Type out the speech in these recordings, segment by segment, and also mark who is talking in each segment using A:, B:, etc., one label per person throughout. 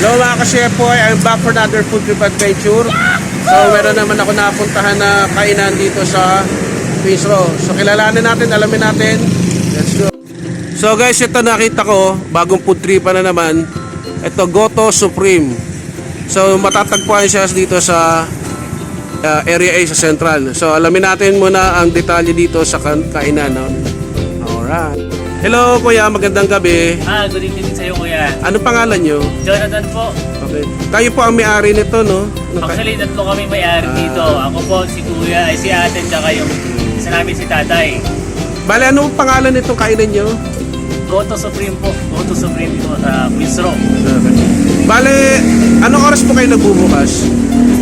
A: Hello mga ka-shepo, I'm back for another food trip adventure. So meron naman ako napuntahan na kainan dito sa Queens Row. So kilalanin natin, alamin natin. Let's go. So guys, ito nakita ko, bagong food trip na naman. Ito, Goto Supreme. So matatagpuan siya dito sa Area A sa Central. So alamin natin muna ang detalye dito sa kainan. No? Alright. Hello kuya, magandang gabi.
B: Good evening sa iyo kuya.
A: Ano pangalan nyo?
B: Jonathan po.
A: Okay. Kayo po ang may-ari nito, no?
B: Actually, tatlo kami may-ari dito. Ako po, si kuya, si ate, tsaka yung isa namin si tatay.
A: Bale, ano pangalan nitong kainan nyo?
B: Goto Supreme po. Goto Supreme dito sa Queens Row.
A: Bale, anong oras po kayo nagbubukas?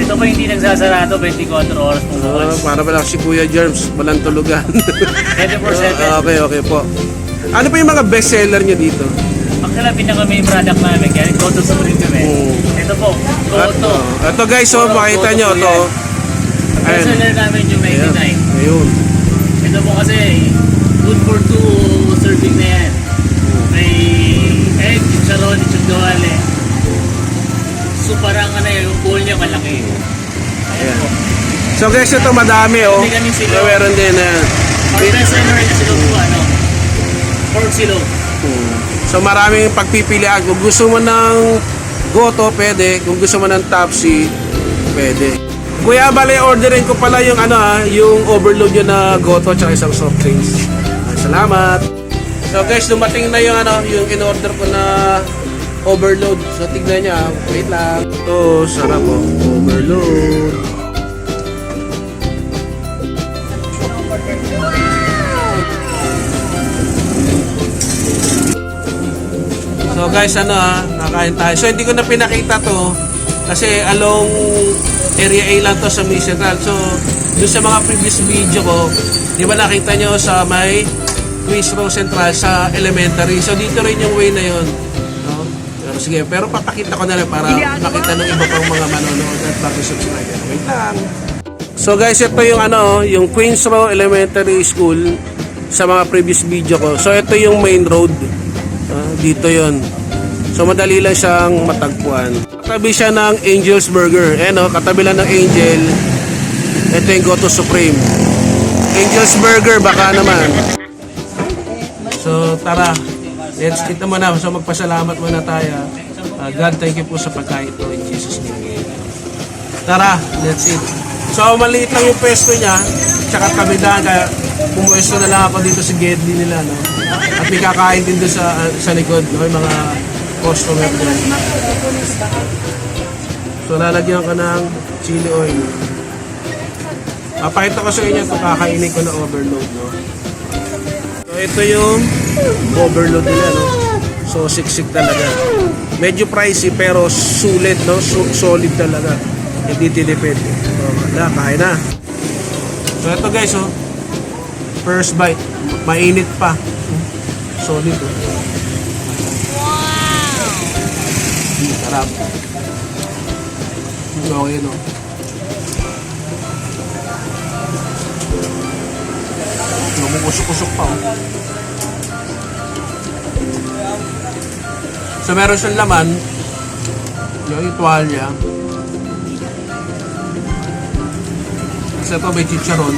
B: Ito po hindi nagsasarado, 24 oras po bukas.
A: Para pala si Kuya Germs, walang tulugan.
B: 24/7.
A: Okay po. Ano po yung mga best seller nyo dito?
B: Actually, pinaka main product namin, kaya Goto Supreme kami. Ito po, Goto.
A: Ito guys, so makita nyo ito.
B: Best seller namin yung 99.
A: Ayun.
B: Ito po kasi, good for 2 serving na yan. May egg, charon, chugdawale. So parang ano yung bowl niya malaki. Ayan po.
A: So guys, ito madami oh.
B: Hindi kami silog.
A: Meron din na.
B: Our best seller yung silog po, pork silog.
A: So maraming pagpipilian. Kung gusto mo ng Goto, pwede. Kung gusto mo ng Tapsi, pwede. Kuya, bale, orderin ko pala yung yung overload yun na Goto at isang soft drinks. Salamat. So guys, dumating na yung yung in-order ko na overload. So tignan niya, wait lang. Ito, sarap po. Overload. So guys, nakain tayo. So hindi ko na pinakita to kasi along area A lang to sa May Central. So doon sa mga previous video ko, di ba nakita nyo sa may Queens Row Central sa elementary. So dito rin yung way na yun. No? Pero sige, pero papakita ko na lang para makita ng iba pang mga manonood at mag-subscribe. Wait lang. So guys, ito yung yung Queens Row Elementary School sa mga previous video ko. So ito yung main road. Dito yon. So madali lang siyang matagpuan. Katabi siya ng Angel's Burger. Katabi lang ng Angel. Ito yung Goto Supreme. Angel's Burger, baka naman. So tara, let's eat na muna. So magpasalamat muna tayo. God, thank you po sa pagkain ito in Jesus' name. Tara, let's eat. So maliit lang yung pwesto niya. Tsaka kabidahan, kaya pumuesto na lang ako dito sa Gedli nila, no? At may kakain din doon sa likod, no? Yung mga customer din. So lalagyan ka ng chili oil. Papakita ko sa inyo ito, kakainin ko na overload, no? So ito yung overload nila, no? So siksik talaga. Medyo pricey pero sulit, no? Solid talaga. Hindi tinipid. So kain na. So ito guys, oh. First bite. Mainit pa. Solid, oh. Wow! Sarap. Okay, no? Mamukusok-kusok pa, oh. So meron siyang laman. Yung tuwalya. Kasi ito may chicharon.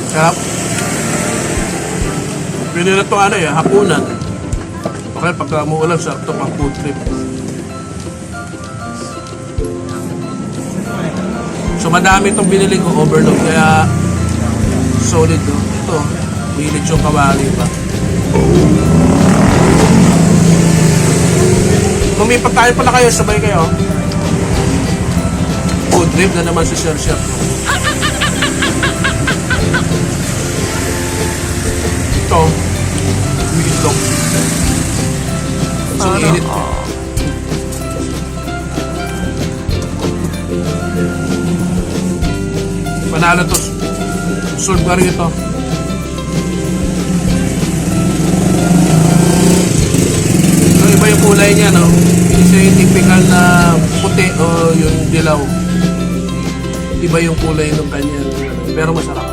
A: Sarap. Pwede na itong hapunan. Okay, pagka muulan, sarap ito pang food trip. So madami itong binili ko, overload. Kaya solid, no? Ito, pilit yung kawali pa. Lumipat tayo pala kayo, sabay kayo. Food trip na naman si Sir Chef. Ito, itlog. So, init ko. Panalo to. Solve ka rin ito. So, iba yung kulay niya, no? Isa yung typical na puti o yung dilaw. Iba yung kulay ng kanya. Pero masarap.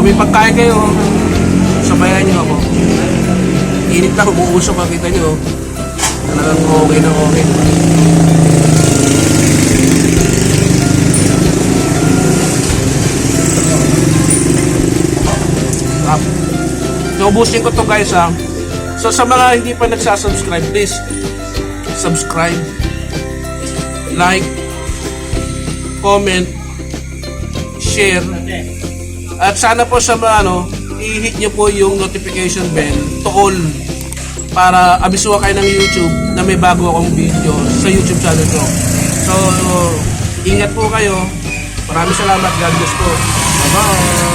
A: Kung may pagkain kayo, sabayan nyo ako. Init na, umuusok, makita nyo. Talagang okay na okay. So, ubusin ko to guys ha. So, sa mga hindi pa nagsasubscribe, please subscribe, like, comment, share, at sana po sa mga i-hit nyo po yung notification bell to all para abisuhan kayo ng YouTube na may bago akong video sa YouTube channel ko. So, ingat po kayo. Maraming salamat. God bless po. Bye-bye.